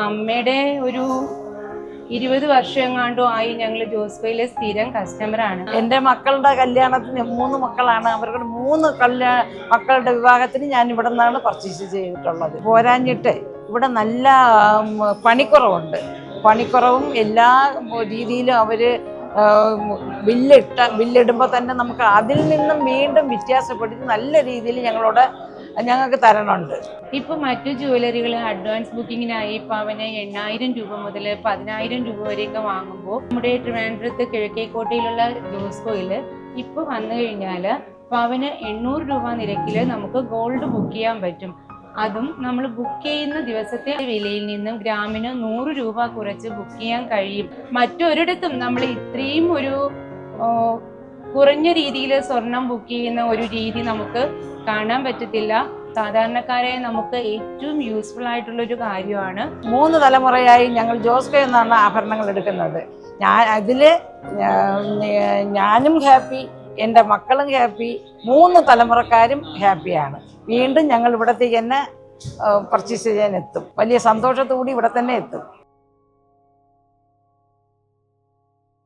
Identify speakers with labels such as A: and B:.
A: അമ്മയുടെ ഒരു 20 വർഷം എങ്ങാണ്ടും ആയി ഞങ്ങൾ ജോസ്കോയിലെ സ്ഥിരം കസ്റ്റമറാണ്.
B: എൻ്റെ മക്കളുടെ കല്യാണത്തിന് 3 മക്കളാണ്. അവർക്ക് 3 മക്കളുടെ വിവാഹത്തിന് ഞാൻ ഇവിടെ നിന്നാണ് പർച്ചേസ് ചെയ്തിട്ടുള്ളത്. പോരാഞ്ഞിട്ട് ഇവിടെ നല്ല പണിക്കുറവുണ്ട്. പണിക്കുറവും എല്ലാ രീതിയിലും അവർ ബില്ലിടുമ്പോൾ തന്നെ നമുക്ക് അതിൽ നിന്നും വീണ്ടും വ്യത്യാസപ്പെടുത്തി നല്ല രീതിയിൽ ഞങ്ങൾക്ക് തരണുണ്ട്.
A: ഇപ്പം മറ്റു ജ്വല്ലറികൾ അഡ്വാൻസ് ബുക്കിങ്ങിനായി പവന് 8,000 രൂപ മുതൽ 10,000 രൂപ വരെയൊക്കെ വാങ്ങുമ്പോൾ നമ്മുടെ ട്രിവാൻഡ്രത്ത് കിഴക്കേക്കോട്ടയിലുള്ള ജോസ്കോയിൽ ഇപ്പോൾ വന്നു കഴിഞ്ഞാൽ പവന് 800 രൂപ നിരക്കിൽ നമുക്ക് ഗോൾഡ് ബുക്ക് ചെയ്യാൻ പറ്റും. അതും നമ്മൾ ബുക്ക് ചെയ്യുന്ന ദിവസത്തെ വിലയിൽ നിന്നും ഗ്രാമിന് 100 രൂപ കുറച്ച് ബുക്ക് ചെയ്യാൻ കഴിയും. മറ്റൊരിടത്തും നമ്മൾ ഇത്രയും ഒരു കുറഞ്ഞ രീതിയിൽ സ്വർണം ബുക്ക് ചെയ്യുന്ന ഒരു രീതി നമുക്ക് കാണാൻ പറ്റത്തില്ല. സാധാരണക്കാരെ നമുക്ക് ഏറ്റവും യൂസ്ഫുൾ ആയിട്ടുള്ള ഒരു കാര്യമാണ്.
B: 3 തലമുറയായി ഞങ്ങൾ ജോസ്കോ എന്നാണ് ആഭരണങ്ങൾ എടുക്കുന്നത്. ഞാനും ഹാപ്പി, എൻ്റെ മക്കളും ഹാപ്പി, 3 തലമുറക്കാരും ഹാപ്പിയാണ്. വീണ്ടും ഞങ്ങൾ ഇവിടത്തേക്ക് തന്നെ പർച്ചേസ് ചെയ്യാൻ എത്തും. വലിയ സന്തോഷത്തോടെ ഇവിടെ തന്നെ എത്തും.